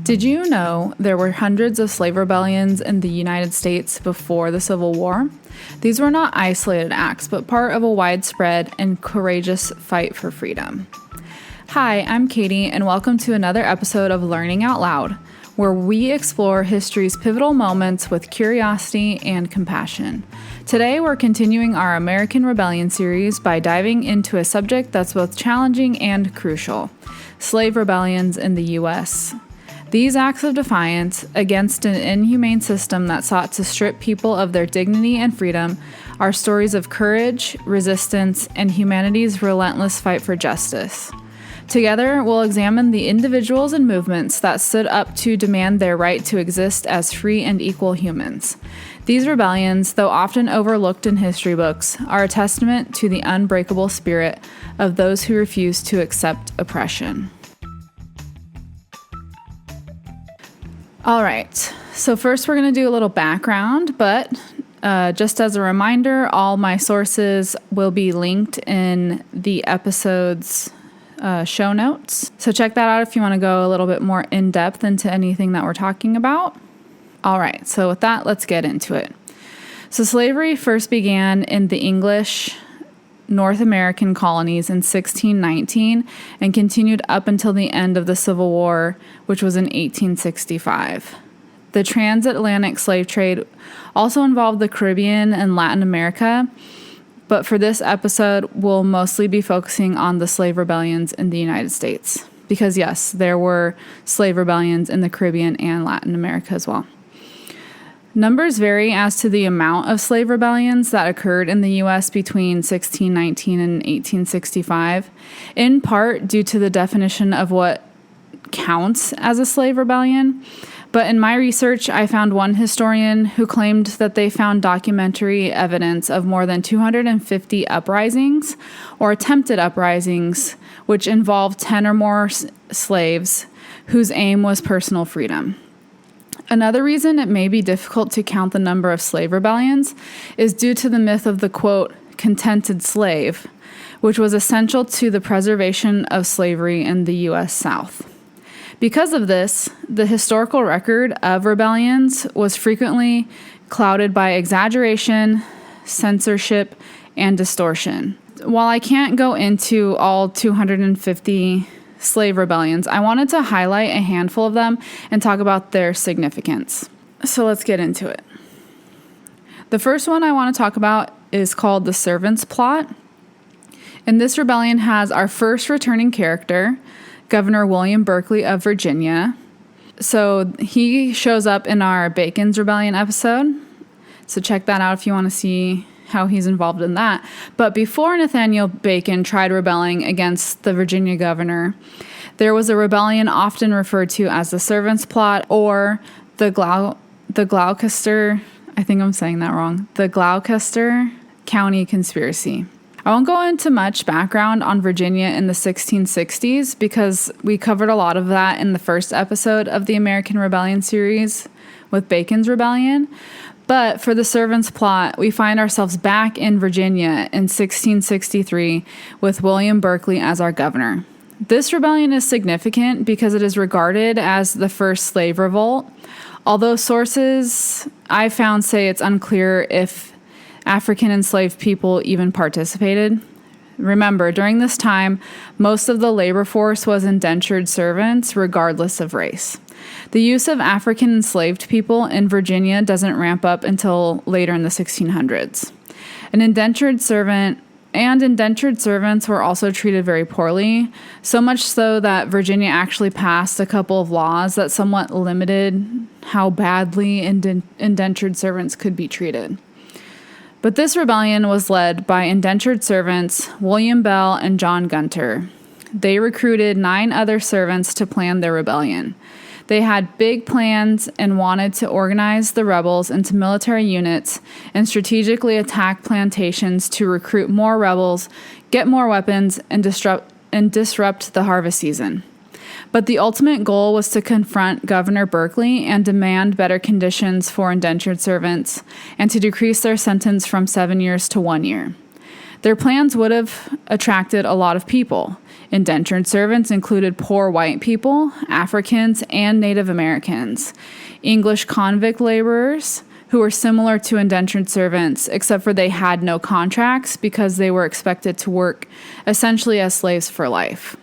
Did you know there were hundreds of slave rebellions in the United States before the Civil War? These were not isolated acts, but part of a widespread and courageous fight for freedom. Hi, I'm Katie, and welcome to another episode of Learning Out Loud, where we explore history's pivotal moments with curiosity and compassion. Today, we're continuing our American Rebellion series by diving into a subject that's both challenging and crucial: slave rebellions in the U.S. These acts of defiance against an inhumane system that sought to strip people of their dignity and freedom are stories of courage, resistance, and humanity's relentless fight for justice. Together, we'll examine the individuals and movements that stood up to demand their right to exist as free and equal humans. These rebellions, though often overlooked in history books, are a testament to the unbreakable spirit of those who refuse to accept oppression. All right, so first we're going to do a little background, but just as a reminder, all my sources will be linked in the episode's show notes. So check that out if you want to go a little bit more in depth into anything that we're talking about. All right, so with that, let's get into it. So slavery first began in the English North American colonies in 1619 and continued up until the end of the Civil War, which was in 1865. The transatlantic slave trade also involved the Caribbean and Latin America, but for this episode, we'll mostly be focusing on the slave rebellions in the United States, because yes, there were slave rebellions in the Caribbean and Latin America as well. Numbers vary as to the amount of slave rebellions that occurred in the U.S. between 1619 and 1865, in part due to the definition of what counts as a slave rebellion. But in my research, I found one historian who claimed that they found documentary evidence of more than 250 uprisings or attempted uprisings, which involved 10 or more slaves whose aim was personal freedom. Another reason it may be difficult to count the number of slave rebellions is due to the myth of the, quote, contented slave, which was essential to the preservation of slavery in the U.S. South. Because of this, the historical record of rebellions was frequently clouded by exaggeration, censorship, and distortion. While I can't go into all 250 slave rebellions, I wanted to highlight a handful of them and talk about their significance. So let's get into it. The first one I want to talk about is called the Servants' Plot. And this rebellion has our first returning character, Governor William Berkeley of Virginia. So he shows up in our Bacon's Rebellion episode. So check that out if you want to see how he's involved in that. But before Nathaniel Bacon tried rebelling against the Virginia governor, there was a rebellion often referred to as the Servants' Plot or the Gloucester, I think I'm saying that wrong, the Gloucester County Conspiracy. I won't go into much background on Virginia in the 1660s because we covered a lot of that in the first episode of the American Rebellion series with Bacon's Rebellion. But for the Servants' Plot, we find ourselves back in Virginia in 1663 with William Berkeley as our governor. This rebellion is significant because it is regarded as the first slave revolt, although sources I found say it's unclear if African enslaved people even participated. Remember, during this time, most of the labor force was indentured servants, regardless of race. The use of African enslaved people in Virginia doesn't ramp up until later in the 1600s. An indentured servant and indentured servants were also treated very poorly, so much so that Virginia actually passed a couple of laws that somewhat limited how badly indentured servants could be treated. But this rebellion was led by indentured servants William Bell and John Gunter. They recruited 9 other servants to plan their rebellion. They had big plans and wanted to organize the rebels into military units and strategically attack plantations to recruit more rebels, get more weapons, and disrupt the harvest season. But the ultimate goal was to confront Governor Berkeley and demand better conditions for indentured servants and to decrease their sentence from 7 years to 1 year. Their plans would have attracted a lot of people. Indentured servants included poor white people, Africans, and Native Americans, English convict laborers, who were similar to indentured servants, except for they had no contracts because they were expected to work essentially as slaves for life.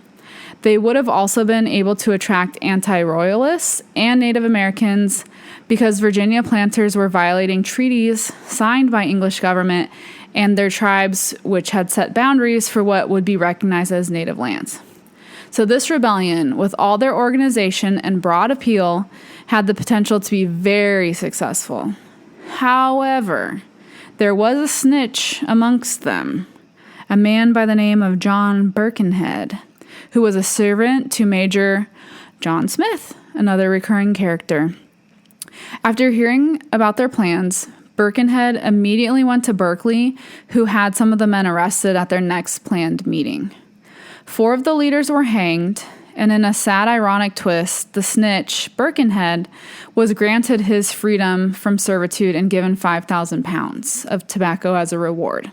They would have also been able to attract anti-royalists and Native Americans because Virginia planters were violating treaties signed by English government and their tribes, which had set boundaries for what would be recognized as native lands. So this rebellion, with all their organization and broad appeal, had the potential to be very successful. However, there was a snitch amongst them, a man by the name of John Birkenhead, who was a servant to Major John Smith, another recurring character. After hearing about their plans, Birkenhead immediately went to Berkeley, who had some of the men arrested at their next planned meeting. 4 of the leaders were hanged, and in a sad, ironic twist, the snitch, Birkenhead, was granted his freedom from servitude and given 5,000 pounds of tobacco as a reward.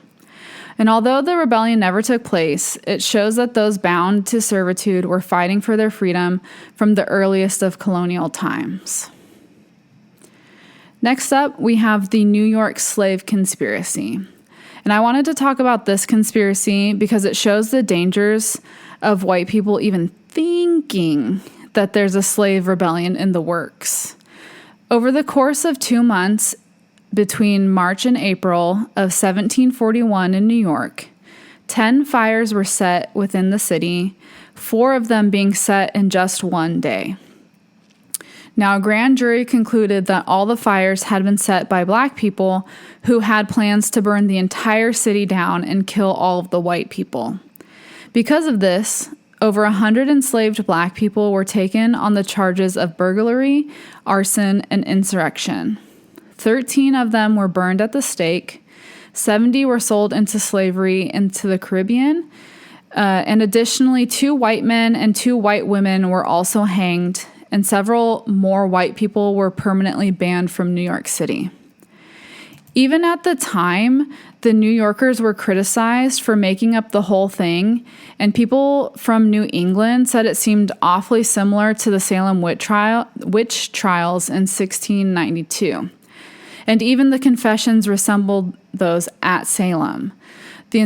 And although the rebellion never took place, it shows that those bound to servitude were fighting for their freedom from the earliest of colonial times. Next up, we have the New York slave conspiracy. And I wanted to talk about this conspiracy because it shows the dangers of white people even thinking that there's a slave rebellion in the works. Over the course of 2 months, between March and April of 1741 in New York, 10 fires were set within the city, 4 of them being set in just one day. Now, a grand jury concluded that all the fires had been set by black people who had plans to burn the entire city down and kill all of the white people. Because of this, over 100 enslaved black people were taken on the charges of burglary, arson, and insurrection. 13 of them were burned at the stake, 70 were sold into slavery into the Caribbean, and additionally 2 white men and 2 white women were also hanged, and several more white people were permanently banned from New York City. Even at the time, the New Yorkers were criticized for making up the whole thing, and people from New England said it seemed awfully similar to the Salem witch trials in 1692. And even the confessions resembled those at Salem. The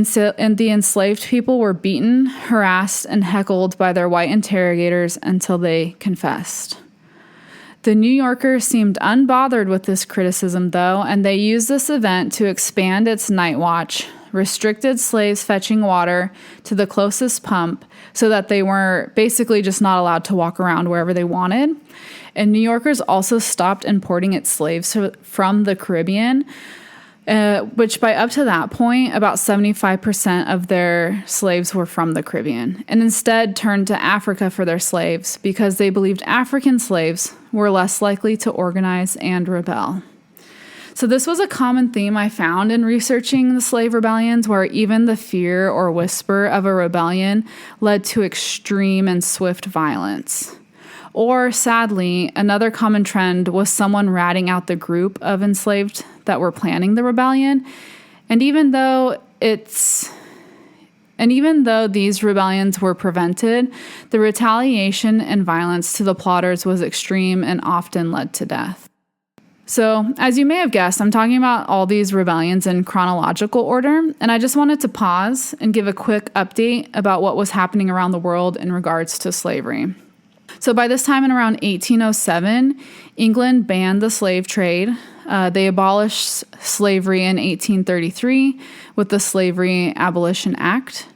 enslaved people were beaten, harassed, and heckled by their white interrogators until they confessed. The New Yorker seemed unbothered with this criticism, though, and they used this event to expand its night watch, restricted slaves fetching water to the closest pump so that they were basically just not allowed to walk around wherever they wanted. And New Yorkers also stopped importing its slaves from the Caribbean, which by up to that point, about 75% of their slaves were from the Caribbean, and instead turned to Africa for their slaves because they believed African slaves were less likely to organize and rebel. So this was a common theme I found in researching the slave rebellions, where even the fear or whisper of a rebellion led to extreme and swift violence. Or, sadly, another common trend was someone ratting out the group of enslaved that were planning the rebellion. And even though these rebellions were prevented, the retaliation and violence to the plotters was extreme and often led to death. So, as you may have guessed, I'm talking about all these rebellions in chronological order, and I just wanted to pause and give a quick update about what was happening around the world in regards to slavery. So by this time in around 1807, England banned the slave trade. They abolished slavery in 1833 with the Slavery Abolition Act.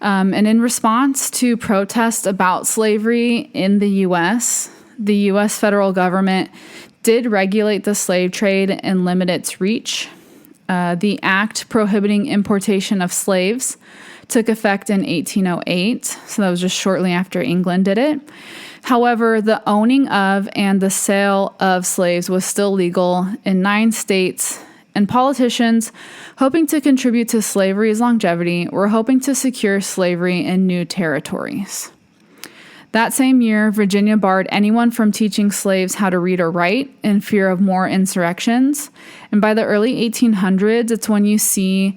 And in response to protests about slavery in the U.S. federal government did regulate the slave trade and limit its reach. The act prohibiting importation of slaves took effect in 1808, so that was just shortly after England did it. However, the owning of and the sale of slaves was still legal in 9 states, and politicians, hoping to contribute to slavery's longevity, were hoping to secure slavery in new territories. That same year, Virginia barred anyone from teaching slaves how to read or write in fear of more insurrections, and by the early 1800s, it's when you see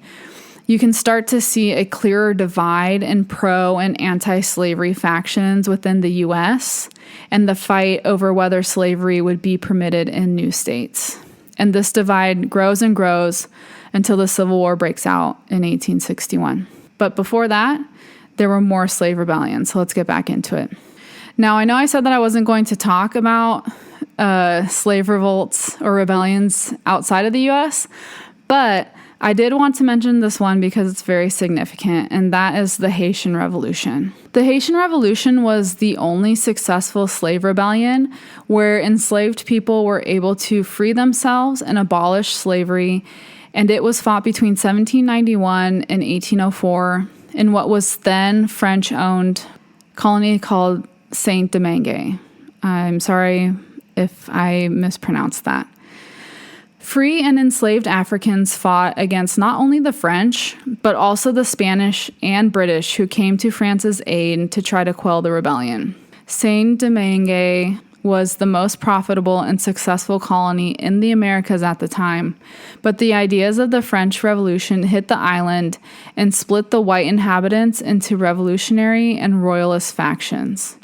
you can start to see a clearer divide in pro and anti-slavery factions within the U.S. and the fight over whether slavery would be permitted in new states. And this divide grows and grows until the Civil War breaks out in 1861. But before that, there were more slave rebellions. So let's get back into it. Now, I know I said that I wasn't going to talk about slave revolts or rebellions outside of the U.S., but I did want to mention this one because it's very significant, and that is the Haitian Revolution. The Haitian Revolution was the only successful slave rebellion where enslaved people were able to free themselves and abolish slavery, and it was fought between 1791 and 1804 in what was then French-owned colony called Saint-Domingue. I'm sorry if I mispronounced that. Free and enslaved Africans fought against not only the French, but also the Spanish and British who came to France's aid to try to quell the rebellion. Saint-Domingue was the most profitable and successful colony in the Americas at the time, but the ideas of the French Revolution hit the island and split the white inhabitants into revolutionary and royalist factions.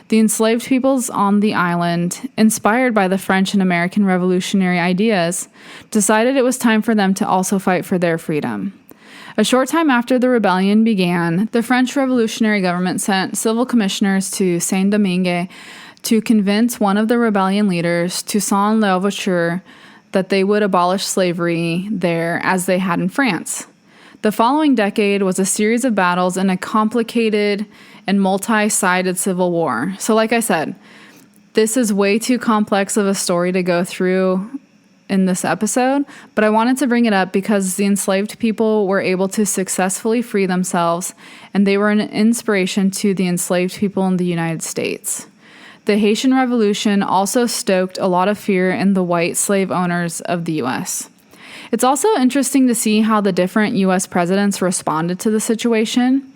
The enslaved peoples on the island, inspired by the French and American revolutionary ideas, decided it was time for them to also fight for their freedom. A short time after the rebellion began, the French revolutionary government sent civil commissioners to Saint-Domingue to convince one of the rebellion leaders, Toussaint Louverture, that they would abolish slavery there as they had in France. The following decade was a series of battles and a complicated and multi-sided civil war. So like I said, this is way too complex of a story to go through in this episode, but I wanted to bring it up because the enslaved people were able to successfully free themselves, and they were an inspiration to the enslaved people in the United States. The Haitian Revolution also stoked a lot of fear in the white slave owners of the U.S. It's also interesting to see how the different U.S. presidents responded to the situation.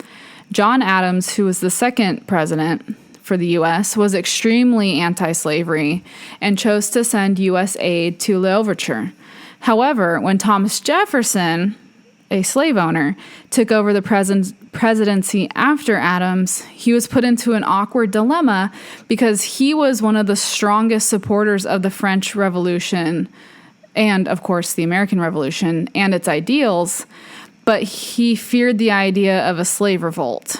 John Adams, who was the second president for the U.S., was extremely anti-slavery and chose to send U.S. aid to Louverture. However, when Thomas Jefferson, a slave owner, took over the presidency after Adams, he was put into an awkward dilemma because he was one of the strongest supporters of the French Revolution and, of course, the American Revolution and its ideals, but he feared the idea of a slave revolt.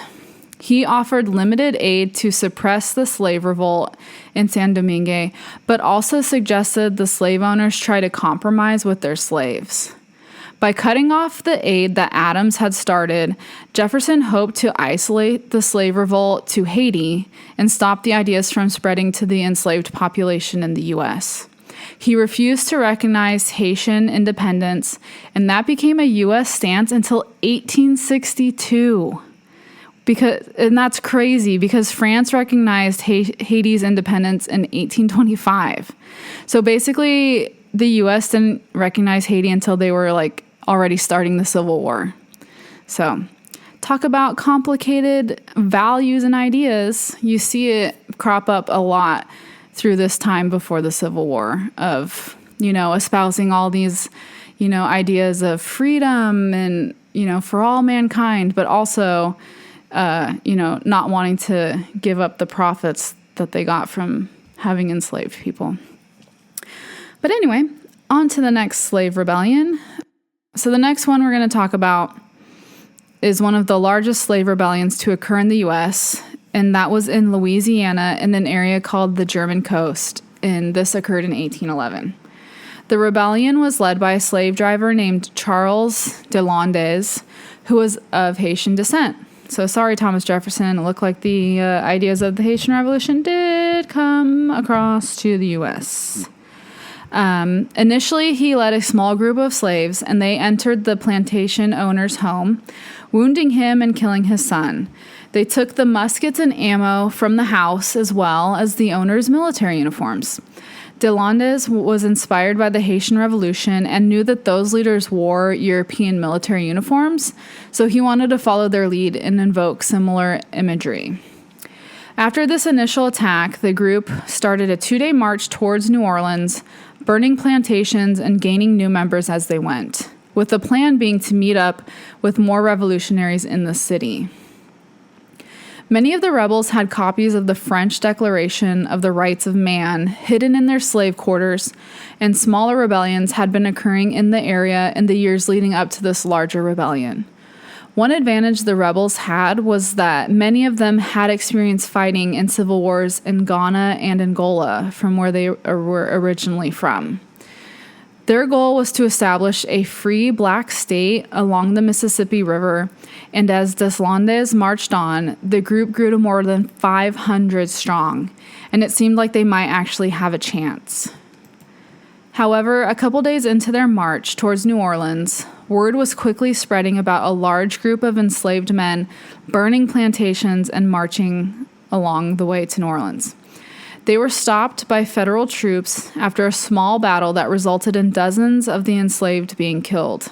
He offered limited aid to suppress the slave revolt in Saint-Domingue, but also suggested the slave owners try to compromise with their slaves. By cutting off the aid that Adams had started, Jefferson hoped to isolate the slave revolt to Haiti and stop the ideas from spreading to the enslaved population in the U.S. He refused to recognize Haitian independence, and that became a U.S. stance until 1862. And that's crazy because France recognized Haiti's independence in 1825. So basically, the U.S. didn't recognize Haiti until they were already starting the Civil War. So talk about complicated values and ideas. You see it crop up a lot through this time before the Civil War of, espousing all these, ideas of freedom and, for all mankind, but also, not wanting to give up the profits that they got from having enslaved people. But anyway, on to the next slave rebellion. So the next one we're going to talk about is one of the largest slave rebellions to occur in the U.S., and that was in Louisiana in an area called the German Coast, and this occurred in 1811. The rebellion was led by a slave driver named Charles de Landes, who was of Haitian descent. So sorry, Thomas Jefferson, it looked like the ideas of the Haitian Revolution did come across to the U.S. Initially, he led a small group of slaves, and they entered the plantation owner's home, wounding him and killing his son. They took the muskets and ammo from the house as well as the owner's military uniforms. De Landes was inspired by the Haitian Revolution and knew that those leaders wore European military uniforms, so he wanted to follow their lead and invoke similar imagery. After this initial attack, the group started a 2-day march towards New Orleans, burning plantations and gaining new members as they went. with the plan being to meet up with more revolutionaries in the city. Many of the rebels had copies of the French Declaration of the Rights of Man hidden in their slave quarters, and smaller rebellions had been occurring in the area in the years leading up to this larger rebellion. One advantage the rebels had was that many of them had experienced fighting in civil wars in Ghana and Angola, from where they were originally from. Their goal was to establish a free black state along the Mississippi River, and as Deslandes marched on, the group grew to more than 500 strong, and it seemed like they might actually have a chance. However, a couple days into their march towards New Orleans, word was quickly spreading about a large group of enslaved men burning plantations and marching along the way to New Orleans. They were stopped by federal troops after a small battle that resulted in dozens of the enslaved being killed.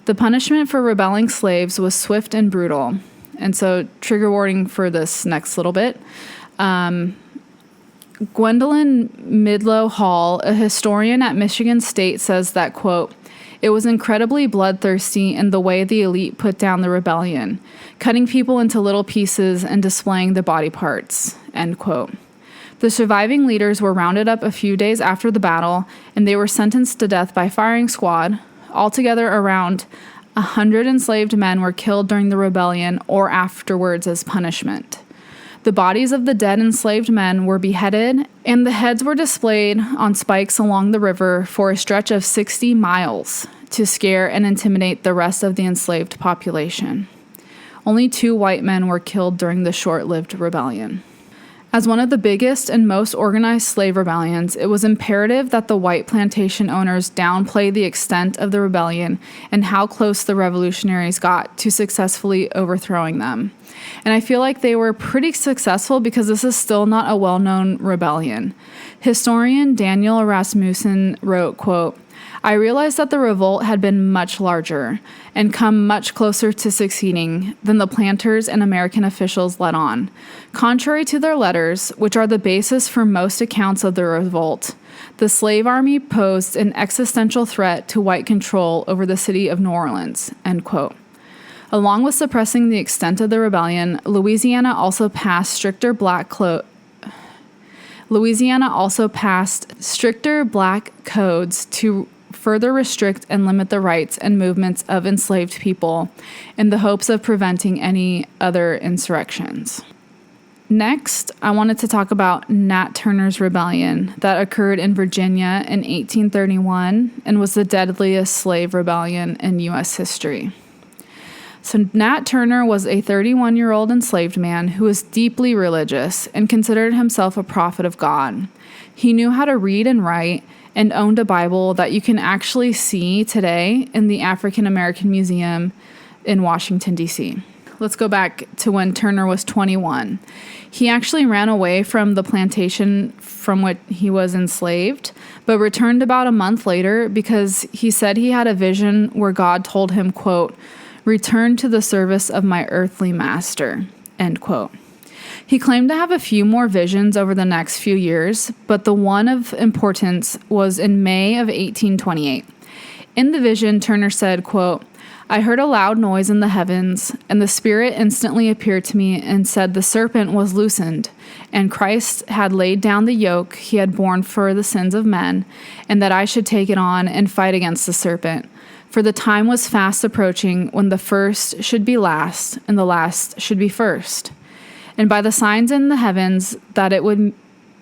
The punishment for rebelling slaves was swift and brutal. And so, trigger warning for this next little bit. Gwendolyn Midlow Hall, a historian at Michigan State, says that, quote, "It was incredibly bloodthirsty in the way the elite put down the rebellion, cutting people into little pieces and displaying the body parts," end quote. The surviving leaders were rounded up a few days after the battle, and they were sentenced to death by firing squad. Altogether, around 100 enslaved men were killed during the rebellion or afterwards as punishment. The bodies of the dead enslaved men were beheaded, and the heads were displayed on spikes along the river for a stretch of 60 miles to scare and intimidate the rest of the enslaved population. Only 2 white men were killed during the short-lived rebellion. As one of the biggest and most organized slave rebellions, it was imperative that the white plantation owners downplay the extent of the rebellion and how close the revolutionaries got to successfully overthrowing them. And I feel like they were pretty successful because this is still not a well-known rebellion. Historian Daniel Rasmussen wrote, quote, "I realized that the revolt had been much larger and come much closer to succeeding than the planters and American officials let on. Contrary to their letters, which are the basis for most accounts of the revolt, the slave army posed an existential threat to white control over the city of New Orleans," end quote. Along with suppressing the extent of the rebellion, Louisiana also passed stricter black codes to further restrict and limit the rights and movements of enslaved people in the hopes of preventing any other insurrections. Next, I wanted to talk about Nat Turner's rebellion that occurred in Virginia in 1831 and was the deadliest slave rebellion in U.S. history. So Nat Turner was a 31-year-old enslaved man who was deeply religious and considered himself a prophet of God. He knew how to read and write and owned a Bible that you can actually see today in the African American Museum in Washington, D.C. Let's go back to when Turner was 21. He actually ran away from the plantation from which he was enslaved, but returned about a month later because he said he had a vision where God told him, quote, "Return to the service of my earthly master," end quote. He claimed to have a few more visions over the next few years, but the one of importance was in May of 1828. In the vision, Turner said, quote, "I heard a loud noise in the heavens, and the Spirit instantly appeared to me and said the serpent was loosened, and Christ had laid down the yoke he had borne for the sins of men, and that I should take it on and fight against the serpent. For the time was fast approaching when the first should be last, and the last should be first. And by the signs in the heavens that it would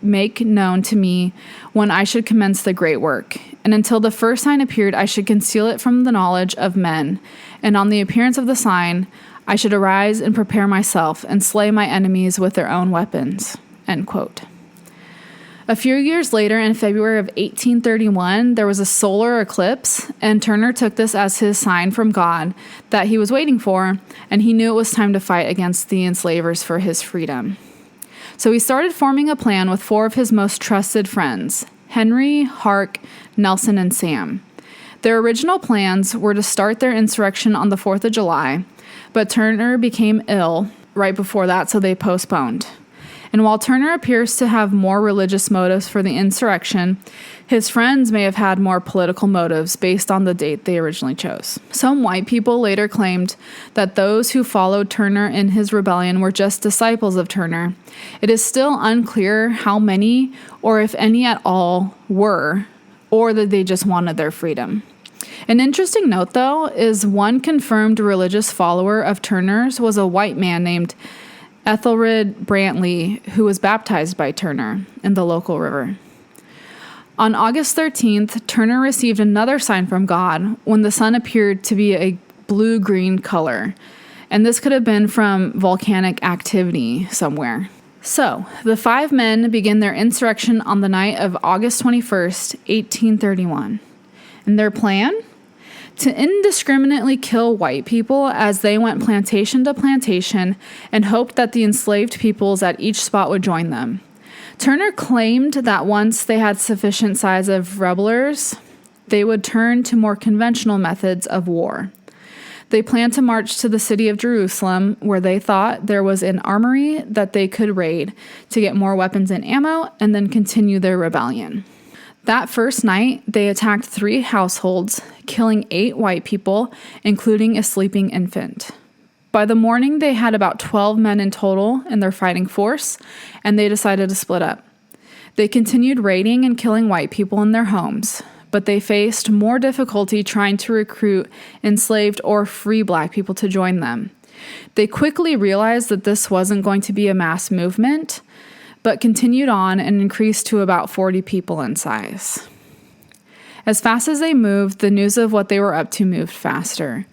make known to me when I should commence the great work. And until the first sign appeared, I should conceal it from the knowledge of men. And on the appearance of the sign, I should arise and prepare myself and slay my enemies with their own weapons." End quote. A few years later, in February of 1831, there was a solar eclipse, and Turner took this as his sign from God that he was waiting for, and he knew it was time to fight against the enslavers for his freedom. So he started forming a plan with 4 of his most trusted friends, Henry, Hark, Nelson, and Sam. Their original plans were to start their insurrection on the 4th of July, but Turner became ill right before that, so they postponed. And while Turner appears to have more religious motives for the insurrection, his friends may have had more political motives based on the date they originally chose. Some white people later claimed that those who followed Turner in his rebellion were just disciples of Turner. It is still unclear how many, or if any at all, were, or that they just wanted their freedom. An interesting note, though, is one confirmed religious follower of Turner's was a white man named Ethelred Brantley, who was baptized by Turner in the local river. On August 13th, Turner received another sign from God when the sun appeared to be a blue-green color, and this could have been from volcanic activity somewhere. So, the 5 men begin their insurrection on the night of August 21st, 1831. And their plan? To indiscriminately kill white people as they went plantation to plantation and hoped that the enslaved peoples at each spot would join them. Turner claimed that once they had sufficient size of rebellers, they would turn to more conventional methods of war. They planned to march to the city of Jerusalem, where they thought there was an armory that they could raid to get more weapons and ammo, and then continue their rebellion. That first night, they attacked 3 households, killing 8 white people, including a sleeping infant. By the morning, they had about 12 men in total in their fighting force, and they decided to split up. They continued raiding and killing white people in their homes, but they faced more difficulty trying to recruit enslaved or free black people to join them. They quickly realized that this wasn't going to be a mass movement, but continued on and increased to about 40 people in size. As fast as they moved, the news of what they were up to moved faster.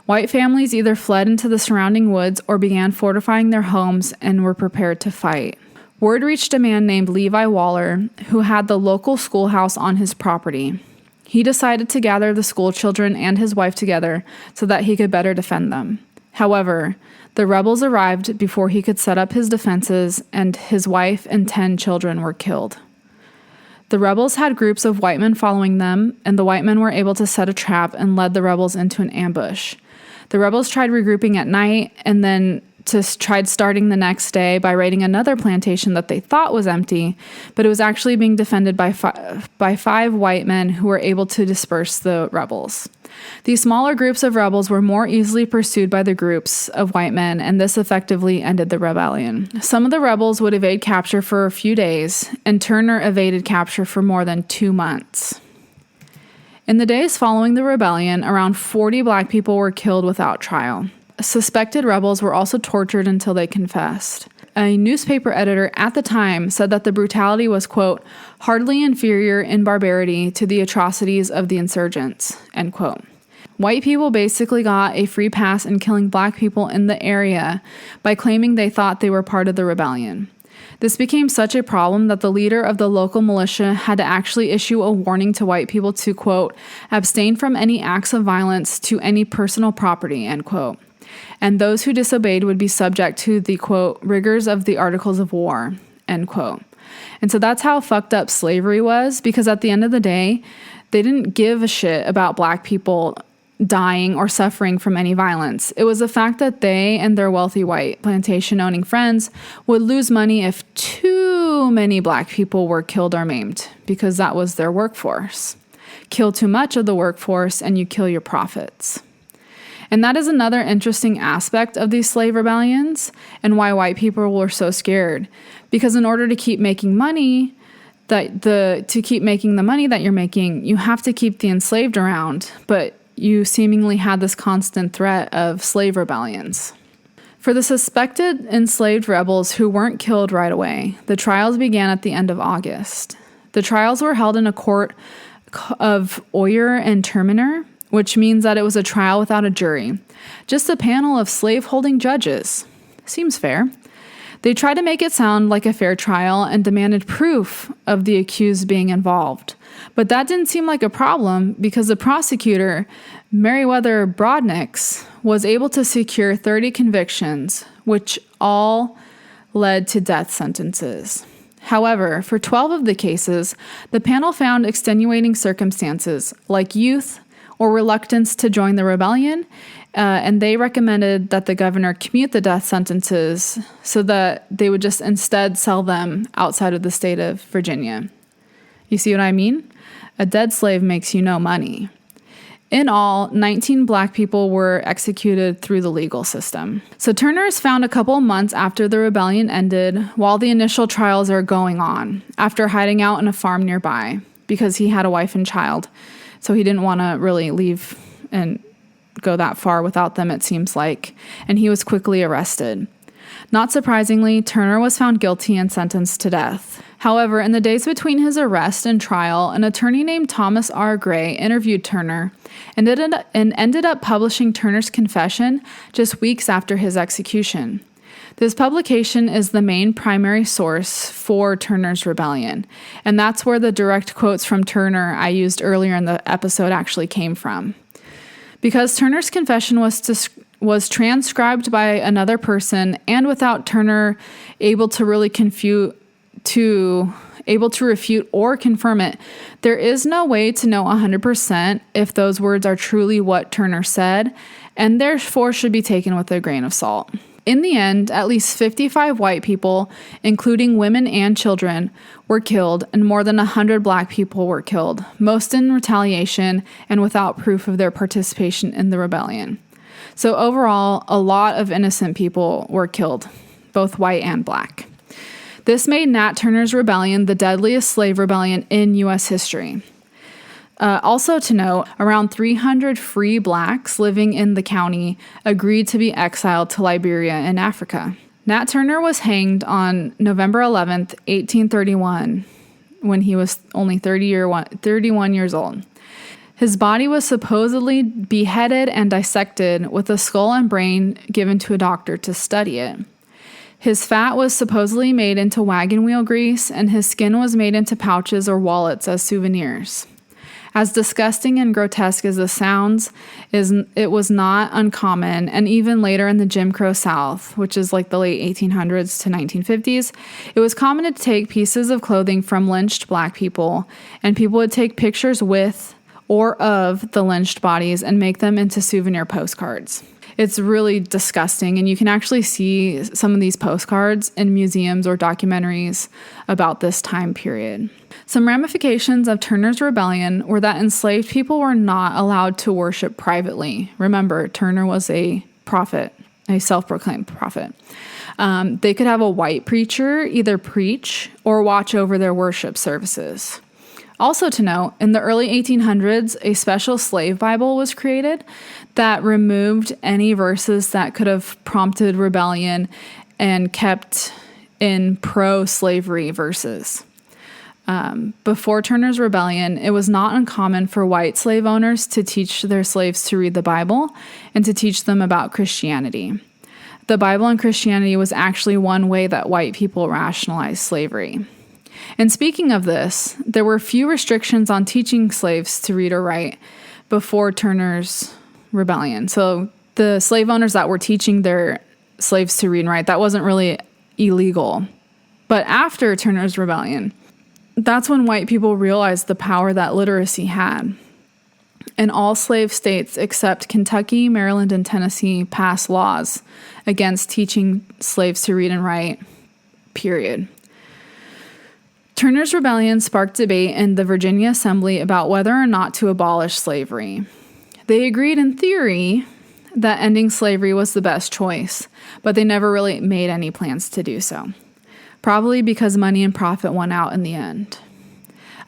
White families either fled into the surrounding woods or began fortifying their homes and were prepared to fight. Word reached a man named Levi Waller, who had the local schoolhouse on his property. He decided to gather the school children and his wife together so that he could better defend them. However, the rebels arrived before he could set up his defenses, and his wife and 10 children were killed. The rebels had groups of white men following them, and the white men were able to set a trap and led the rebels into an ambush. The rebels tried regrouping at night and then tried starting the next day by raiding another plantation that they thought was empty, but it was actually being defended by 5 white men who were able to disperse the rebels. These smaller groups of rebels were more easily pursued by the groups of white men, and this effectively ended the rebellion. Some of the rebels would evade capture for a few days, and Turner evaded capture for more than 2 months. In the days following the rebellion, around 40 black people were killed without trial. Suspected rebels were also tortured until they confessed. A newspaper editor at the time said that the brutality was, quote, hardly inferior in barbarity to the atrocities of the insurgents, end quote. White people basically got a free pass in killing black people in the area by claiming they thought they were part of the rebellion. This became such a problem that the leader of the local militia had to actually issue a warning to white people to, quote, abstain from any acts of violence to any personal property, end quote. And those who disobeyed would be subject to the, quote, rigors of the Articles of War, end quote. And so that's how fucked up slavery was, because at the end of the day, they didn't give a shit about black people dying or suffering from any violence. It was the fact that they and their wealthy white plantation-owning friends would lose money if too many black people were killed or maimed, because that was their workforce. Kill too much of the workforce and you kill your profits. And that is another interesting aspect of these slave rebellions and why white people were so scared. Because in order to keep making money, to keep making the money that you're making, you have to keep the enslaved around, but you seemingly had this constant threat of slave rebellions. For the suspected enslaved rebels who weren't killed right away, the trials began at the end of August. The trials were held in a court of oyer and terminer, which means that it was a trial without a jury. Just a panel of slave-holding judges. Seems fair. They tried to make it sound like a fair trial and demanded proof of the accused being involved. But that didn't seem like a problem because the prosecutor, Meriwether Brodnicks, was able to secure 30 convictions, which all led to death sentences. However, for 12 of the cases, the panel found extenuating circumstances like youth, or reluctance to join the rebellion, and they recommended that the governor commute the death sentences so that they would just instead sell them outside of the state of Virginia. You see what I mean? A dead slave makes you no money. In all, 19 Black people were executed through the legal system. So Turner is found a couple months after the rebellion ended, while the initial trials are going on, after hiding out in a farm nearby, because he had a wife and child. So he didn't want to really leave and go that far without them, it seems like, and he was quickly arrested. Not surprisingly, Turner was found guilty and sentenced to death. However, in the days between his arrest and trial, an attorney named Thomas R. Gray interviewed Turner and ended up publishing Turner's confession just weeks after his execution. This publication is the main primary source for Turner's rebellion, and that's where the direct quotes from Turner I used earlier in the episode actually came from. Because Turner's confession was transcribed by another person, and without Turner able to refute or confirm it, there is no way to know 100% if those words are truly what Turner said, and therefore should be taken with a grain of salt. In the end, at least 55 white people, including women and children, were killed, and more than 100 Black people were killed, most in retaliation and without proof of their participation in the rebellion. So overall, a lot of innocent people were killed, both white and Black. This made Nat Turner's rebellion the deadliest slave rebellion in U.S. history. Also to note, around 300 free Blacks living in the county agreed to be exiled to Liberia in Africa. Nat Turner was hanged on November 11th, 1831, when he was only 31 years old. His body was supposedly beheaded and dissected, with a skull and brain given to a doctor to study it. His fat was supposedly made into wagon wheel grease, and his skin was made into pouches or wallets as souvenirs. As disgusting and grotesque as this sounds, it was not uncommon, and even later in the Jim Crow South, which is like the late 1800s to 1950s, it was common to take pieces of clothing from lynched Black people, and people would take pictures with or of the lynched bodies and make them into souvenir postcards. It's really disgusting, and you can actually see some of these postcards in museums or documentaries about this time period. Some ramifications of Turner's rebellion were that enslaved people were not allowed to worship privately. Remember, Turner was a prophet, a self-proclaimed prophet. They could have a white preacher either preach or watch over their worship services. Also to note, in the early 1800s, a special slave Bible was created that removed any verses that could have prompted rebellion and kept in pro-slavery verses. Before Turner's rebellion, it was not uncommon for white slave owners to teach their slaves to read the Bible and to teach them about Christianity. The Bible and Christianity was actually one way that white people rationalized slavery. And speaking of this, there were few restrictions on teaching slaves to read or write before Turner's rebellion. So the slave owners that were teaching their slaves to read and write, that wasn't really illegal. But after Turner's rebellion, that's when white people realized the power that literacy had. And all slave states except Kentucky, Maryland, and Tennessee passed laws against teaching slaves to read and write, period. Turner's rebellion sparked debate in the Virginia Assembly about whether or not to abolish slavery. They agreed in theory that ending slavery was the best choice, but they never really made any plans to do so, probably because money and profit won out in the end.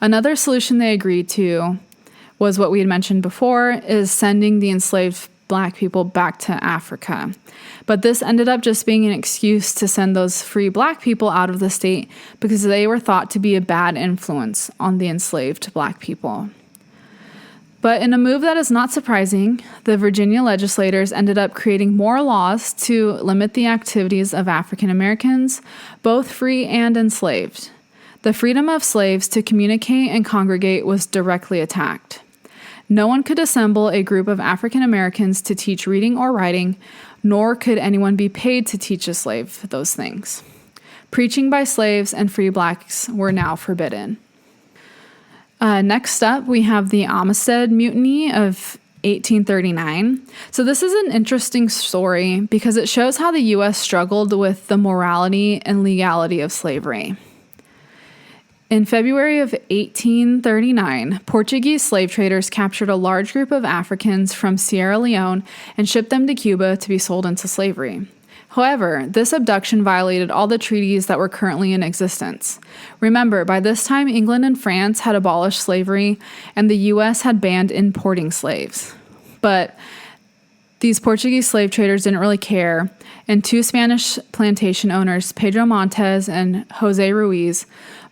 Another solution they agreed to was what we had mentioned before, is sending the enslaved Black people back to Africa. But this ended up just being an excuse to send those free Black people out of the state because they were thought to be a bad influence on the enslaved Black people. But in a move that is not surprising, the Virginia legislators ended up creating more laws to limit the activities of African Americans, both free and enslaved. The freedom of slaves to communicate and congregate was directly attacked. No one could assemble a group of African Americans to teach reading or writing, nor could anyone be paid to teach a slave those things. Preaching by slaves and free Blacks were now forbidden. Next up, we have the Omitted Mutiny of 1839. So this is an interesting story because it shows how the U.S. struggled with the morality and legality of slavery. In February of 1839, Portuguese slave traders captured a large group of Africans from Sierra Leone and shipped them to Cuba to be sold into slavery. However, this abduction violated all the treaties that were currently in existence. Remember, by this time, England and France had abolished slavery, and the U.S. had banned importing slaves. But these Portuguese slave traders didn't really care, and two Spanish plantation owners, Pedro Montes and Jose Ruiz,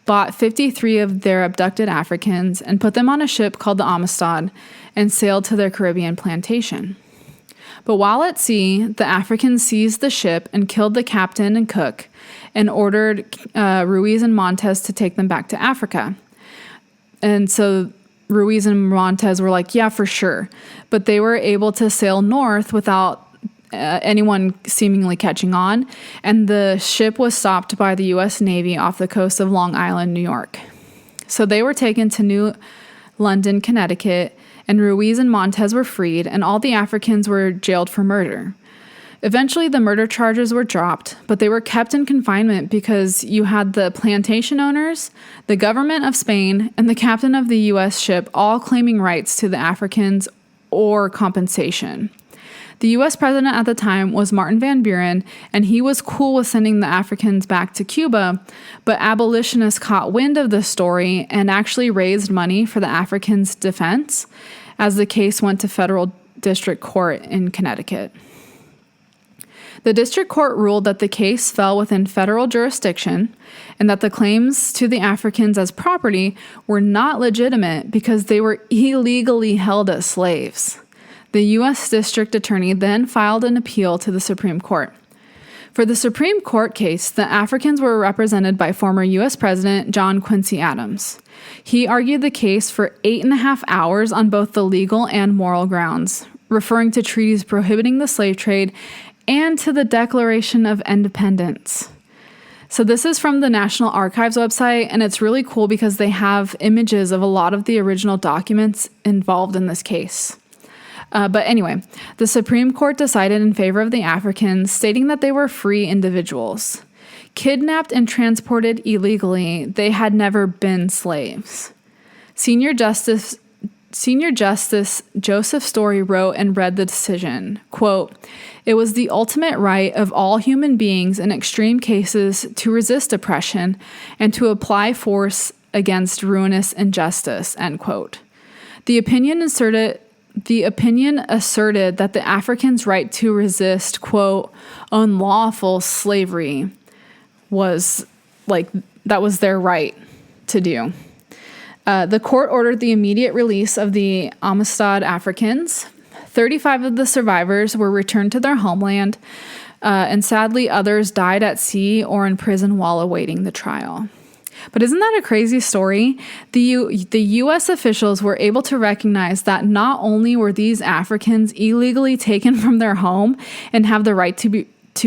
bought 53 of their abducted Africans and put them on a ship called the Amistad and sailed to their Caribbean plantation. But while at sea, the Africans seized the ship and killed the captain and cook and ordered Ruiz and Montes to take them back to Africa. And so Ruiz and Montes were like, yeah, for sure. But they were able to sail north without anyone seemingly catching on, and the ship was stopped by the U.S. Navy off the coast of Long Island, New York. So they were taken to New London, Connecticut, and Ruiz and Montes were freed, and all the Africans were jailed for murder. Eventually, the murder charges were dropped, but they were kept in confinement because you had the plantation owners, the government of Spain, and the captain of the U.S. ship all claiming rights to the Africans or compensation. The U.S. president at the time was Martin Van Buren, and he was cool with sending the Africans back to Cuba, but abolitionists caught wind of the story and actually raised money for the Africans' defense as the case went to federal district court in Connecticut. The district court ruled that the case fell within federal jurisdiction and that the claims to the Africans as property were not legitimate because they were illegally held as slaves. The U.S. District Attorney then filed an appeal to the Supreme Court. For the Supreme Court case, the Africans were represented by former U.S. President John Quincy Adams. He argued the case for 8.5 hours on both the legal and moral grounds, referring to treaties prohibiting the slave trade and to the Declaration of Independence. So this is from the National Archives website, and it's really cool because they have images of a lot of the original documents involved in this case. But anyway, the Supreme Court decided in favor of the Africans, stating that they were free individuals. Kidnapped and transported illegally, they had never been slaves. Senior Justice Joseph Story wrote and read the decision, quote, "It was the ultimate right of all human beings in extreme cases to resist oppression and to apply force against ruinous injustice," end quote. The opinion asserted that the Africans' right to resist, quote, unlawful slavery was that was their right to do. The court ordered the immediate release of the Amistad Africans. 35 of the survivors were returned to their homeland, and sadly others died at sea or in prison while awaiting the trial. But isn't that a crazy story? The U.S. officials were able to recognize that not only were these Africans illegally taken from their home and have the right to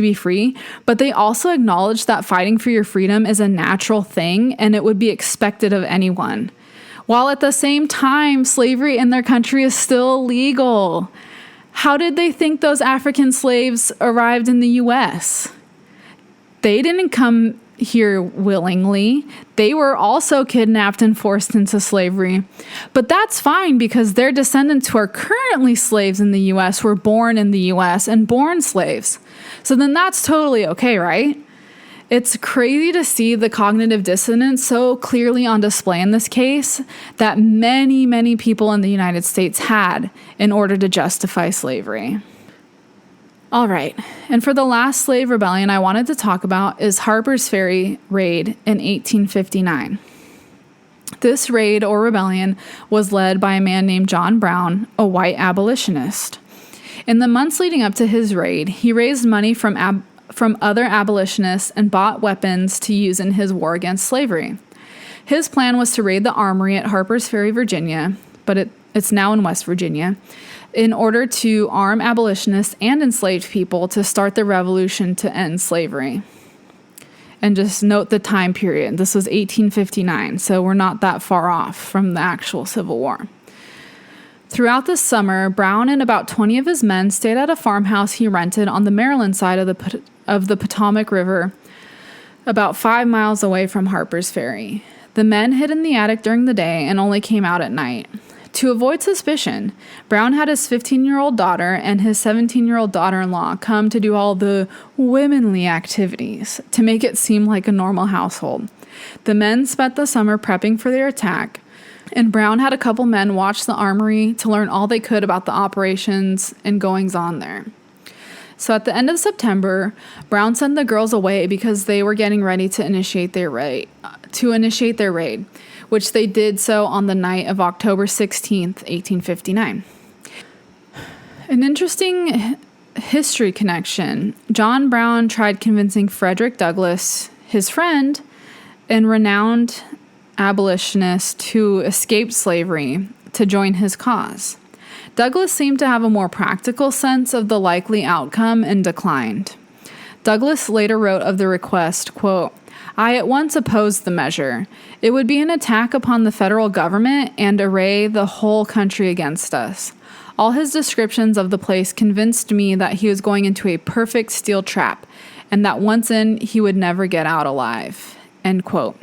be free, but they also acknowledged that fighting for your freedom is a natural thing and it would be expected of anyone. While at the same time, slavery in their country is still legal. How did they think those African slaves arrived in the U.S.? They didn't come here willingly. They were also kidnapped and forced into slavery. But that's fine because their descendants who are currently slaves in the U.S. were born in the U.S. and born slaves. So then that's totally okay, right? It's crazy to see the cognitive dissonance so clearly on display in this case that many, many people in the United States had in order to justify slavery. All right, and for the last slave rebellion I wanted to talk about is Harper's Ferry raid in 1859. This raid or rebellion was led by a man named John Brown, a white abolitionist. In the months leading up to his raid, he raised money from other abolitionists and bought weapons to use in his war against slavery. His plan was to raid the armory at Harper's Ferry, Virginia, but it's now in West Virginia, in order to arm abolitionists and enslaved people to start the revolution to end slavery. And just note the time period. This was 1859, so we're not that far off from the actual Civil War. Throughout the summer, Brown and about 20 of his men stayed at a farmhouse he rented on the Maryland side of the Potomac River, about 5 miles away from Harper's Ferry. The men hid in the attic during the day and only came out at night. To avoid suspicion, Brown had his 15-year-old daughter and his 17-year-old daughter-in-law come to do all the womanly activities to make it seem like a normal household. The men spent the summer prepping for their attack, and Brown had a couple men watch the armory to learn all they could about the operations and goings-on there. So at the end of September, Brown sent the girls away because they were getting ready to initiate their raid, which they did so on the night of October 16th, 1859. An interesting history connection. John Brown tried convincing Frederick Douglass, his friend and renowned abolitionist who escaped slavery, to join his cause. Douglass seemed to have a more practical sense of the likely outcome and declined. Douglass later wrote of the request, quote, "I at once opposed the measure. It would be an attack upon the federal government and array the whole country against us. All his descriptions of the place convinced me that he was going into a perfect steel trap, and that once in, he would never get out alive." End quote.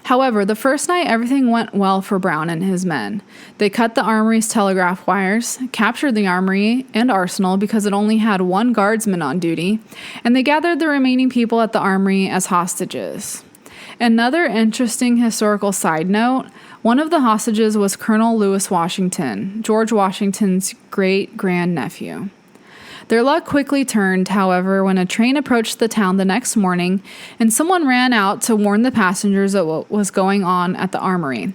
However, the first night everything went well for Brown and his men. They cut the armory's telegraph wires, captured the armory and arsenal because it only had one guardsman on duty, and they gathered the remaining people at the armory as hostages. Another interesting historical side note, one of the hostages was Colonel Lewis Washington, George Washington's great-grandnephew. Their luck quickly turned, however, when a train approached the town the next morning and someone ran out to warn the passengers of what was going on at the armory.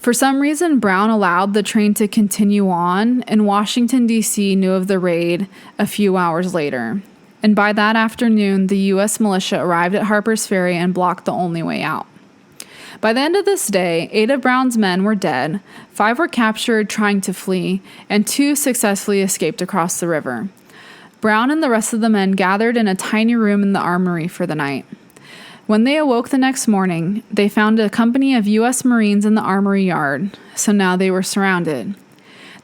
For some reason, Brown allowed the train to continue on, and Washington, D.C. knew of the raid a few hours later. And by that afternoon, the U.S. militia arrived at Harper's Ferry and blocked the only way out. By the end of this day, 8 of Brown's men were dead, 5 were captured trying to flee, and 2 successfully escaped across the river. Brown and the rest of the men gathered in a tiny room in the armory for the night. When they awoke the next morning, they found a company of U.S. Marines in the armory yard, so now they were surrounded.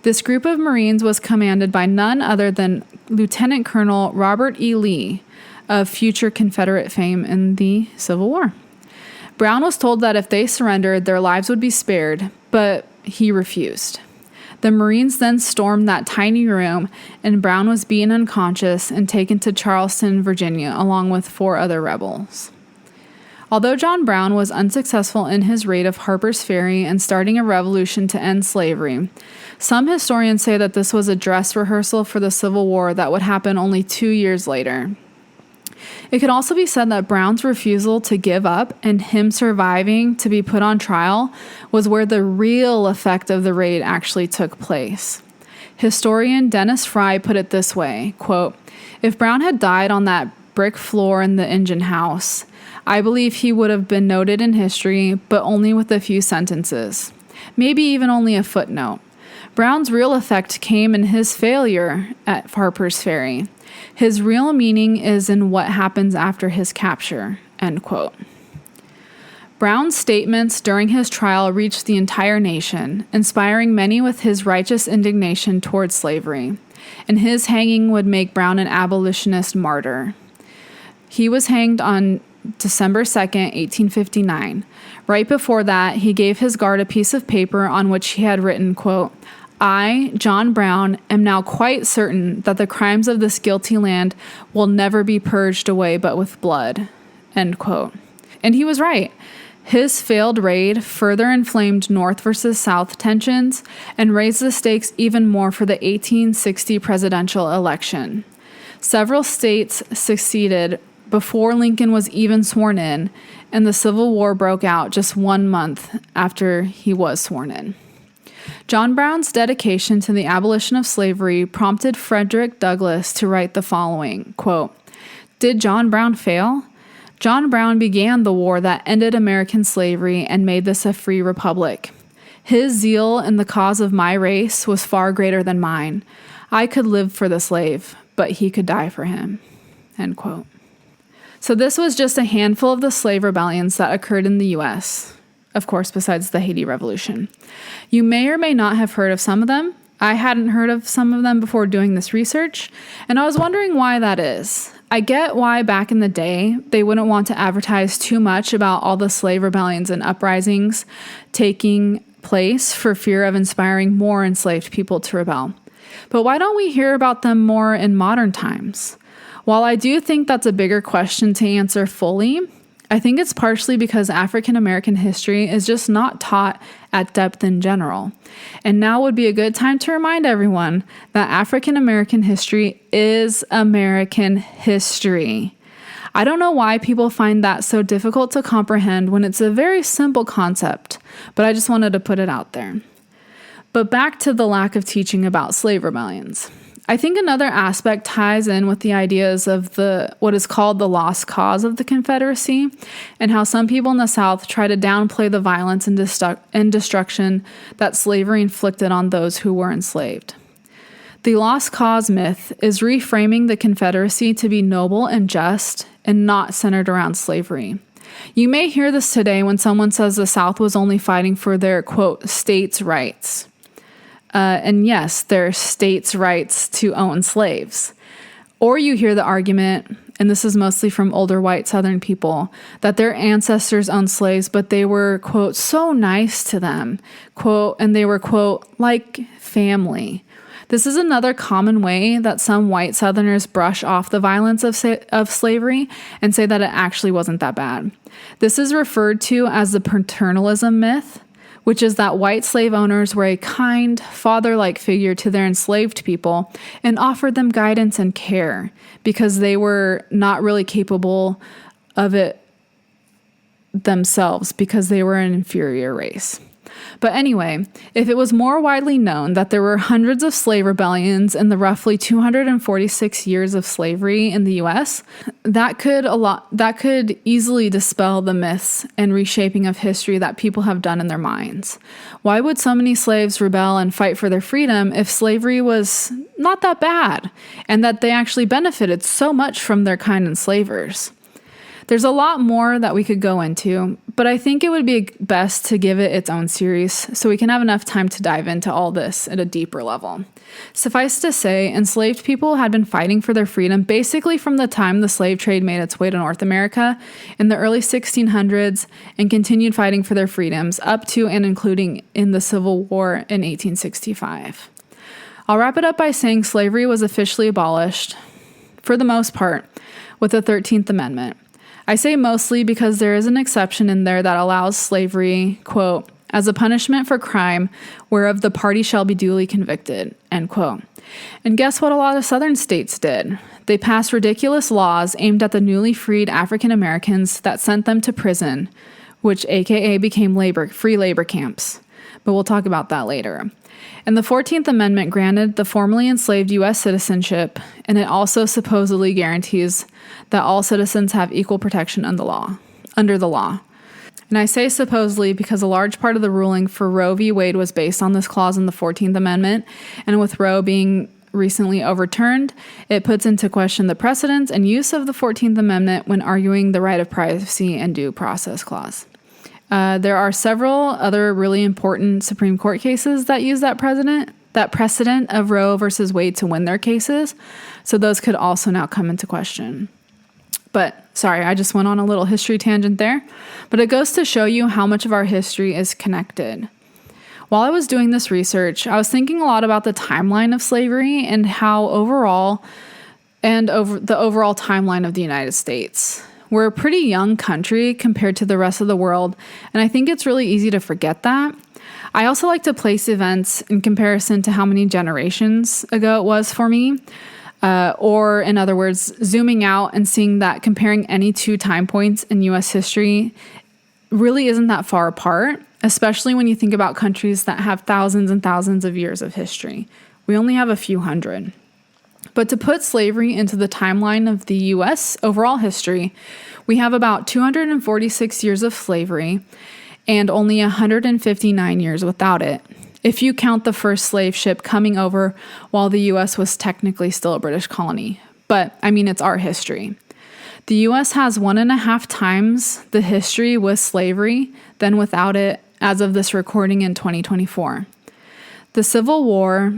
This group of Marines was commanded by none other than Lieutenant Colonel Robert E. Lee, of future Confederate fame in the Civil War. Brown was told that if they surrendered, their lives would be spared, but he refused. The Marines then stormed that tiny room, and Brown was beaten unconscious and taken to Charleston, Virginia, along with 4 other rebels. Although John Brown was unsuccessful in his raid of Harper's Ferry and starting a revolution to end slavery, some historians say that this was a dress rehearsal for the Civil War that would happen only 2 years later. It could also be said that Brown's refusal to give up and him surviving to be put on trial was where the real effect of the raid actually took place. Historian Dennis Fry put it this way, quote, "If Brown had died on that brick floor in the engine house, I believe he would have been noted in history, but only with a few sentences, maybe even only a footnote. Brown's real effect came in his failure at Harper's Ferry. His real meaning is in what happens after his capture," end quote. Brown's statements during his trial reached the entire nation, inspiring many with his righteous indignation towards slavery, and his hanging would make Brown an abolitionist martyr. He was hanged on December 2nd, 1859. Right before that, he gave his guard a piece of paper on which he had written, quote, "I, John Brown, am now quite certain that the crimes of this guilty land will never be purged away but with blood," end quote. And he was right. His failed raid further inflamed North versus South tensions and raised the stakes even more for the 1860 presidential election. Several states seceded before Lincoln was even sworn in, and the Civil War broke out just 1 month after he was sworn in. John Brown's dedication to the abolition of slavery prompted Frederick Douglass to write the following, quote, "Did John Brown fail? John Brown began the war that ended American slavery and made this a free republic. His zeal in the cause of my race was far greater than mine. I could live for the slave, but he could die for him," end quote. So this was just a handful of the slave rebellions that occurred in the U.S., of course, besides the Haiti Revolution. You may or may not have heard of some of them. I hadn't heard of some of them before doing this research, and I was wondering why that is. I get why back in the day they wouldn't want to advertise too much about all the slave rebellions and uprisings taking place for fear of inspiring more enslaved people to rebel. But why don't we hear about them more in modern times? While I do think that's a bigger question to answer fully, I think it's partially because African American history is just not taught at depth in general. And now would be a good time to remind everyone that African American history is American history. I don't know why people find that so difficult to comprehend when it's a very simple concept, but I just wanted to put it out there. But back to the lack of teaching about slave rebellions. I think another aspect ties in with the ideas of what is called the lost cause of the Confederacy, and how some people in the South try to downplay the violence and destruction that slavery inflicted on those who were enslaved. The lost cause myth is reframing the Confederacy to be noble and just and not centered around slavery. You may hear this today when someone says the South was only fighting for their, quote, states' rights. And yes, their states' rights to own slaves. Or you hear the argument, and this is mostly from older white Southern people, that their ancestors owned slaves, but they were, quote, so nice to them, quote, and they were, quote, like family. This is another common way that some white Southerners brush off the violence of slavery and say that it actually wasn't that bad. This is referred to as the paternalism myth, which is that white slave owners were a kind, father-like figure to their enslaved people and offered them guidance and care because they were not really capable of it themselves because they were an inferior race. But anyway, if it was more widely known that there were hundreds of slave rebellions in the roughly 246 years of slavery in the U.S., that could easily dispel the myths and reshaping of history that people have done in their minds. Why would so many slaves rebel and fight for their freedom if slavery was not that bad and that they actually benefited so much from their kind enslavers? There's a lot more that we could go into, but I think it would be best to give it its own series so we can have enough time to dive into all this at a deeper level. Suffice to say, enslaved people had been fighting for their freedom basically from the time the slave trade made its way to North America in the early 1600s and continued fighting for their freedoms up to and including in the Civil War in 1865. I'll wrap it up by saying slavery was officially abolished, for the most part, with the 13th Amendment. I say mostly because there is an exception in there that allows slavery, quote, as a punishment for crime whereof the party shall be duly convicted, end quote. And guess what a lot of southern states did? They passed ridiculous laws aimed at the newly freed African Americans that sent them to prison, which aka became free labor camps. But we'll talk about that later. And the 14th Amendment granted the formerly enslaved U.S. citizenship, and it also supposedly guarantees that all citizens have equal protection under the law. And I say supposedly because a large part of the ruling for Roe v. Wade was based on this clause in the 14th Amendment, and with Roe being recently overturned, it puts into question the precedence and use of the 14th Amendment when arguing the right of privacy and due process clause. There are several other really important Supreme Court cases that use that precedent of Roe versus Wade to win their cases, so those could also now come into question. But sorry, I just went on a little history tangent there, but it goes to show you how much of our history is connected. While I was doing this research, I was thinking a lot about the timeline of slavery and how overall the overall timeline of the United States. We're a pretty young country compared to the rest of the world, and I think it's really easy to forget that. I also like to place events in comparison to how many generations ago it was for me, or in other words, zooming out and seeing that comparing any two time points in U.S. history really isn't that far apart, especially when you think about countries that have thousands and thousands of years of history. We only have a few hundred. But to put slavery into the timeline of the U.S. overall history, we have about 246 years of slavery and only 159 years without it, if you count the first slave ship coming over while the U.S. was technically still a British colony. But, I mean, it's our history. The U.S. has 1.5 times the history with slavery than without it as of this recording in 2024. The Civil War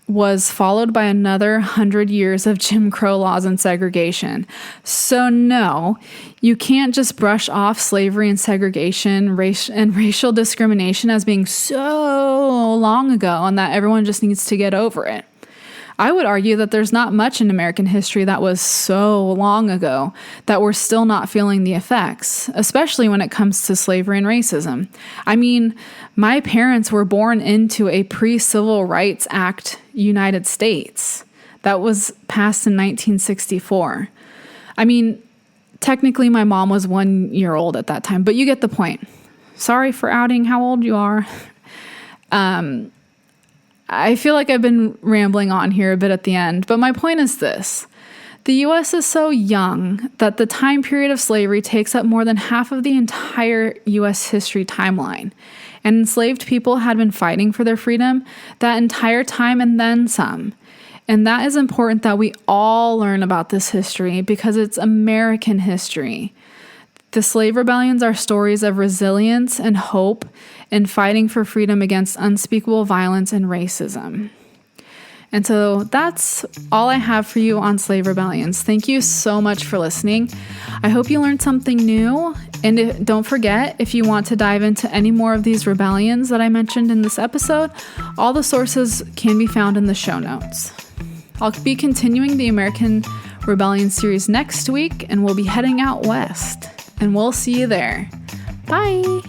was followed by another 100 years of Jim Crow laws and segregation. So no, you can't just brush off slavery and segregation and racial discrimination as being so long ago and that everyone just needs to get over it. I would argue that there's not much in American history that was so long ago that we're still not feeling the effects, especially when it comes to slavery and racism. I mean, my parents were born into a pre-Civil Rights Act United States that was passed in 1964. I mean, technically my mom was 1 year old at that time, but you get the point. Sorry for outing how old you are. I feel like I've been rambling on here a bit at the end, but my point is this. The U.S. is so young that the time period of slavery takes up more than half of the entire U.S. history timeline. And enslaved people had been fighting for their freedom that entire time and then some. And that is important that we all learn about this history because it's American history. The slave rebellions are stories of resilience and hope in fighting for freedom against unspeakable violence and racism. And so that's all I have for you on slave rebellions. Thank you so much for listening. I hope you learned something new. And don't forget, if you want to dive into any more of these rebellions that I mentioned in this episode, all the sources can be found in the show notes. I'll be continuing the American Rebellion series next week, and we'll be heading out west. And we'll see you there. Bye!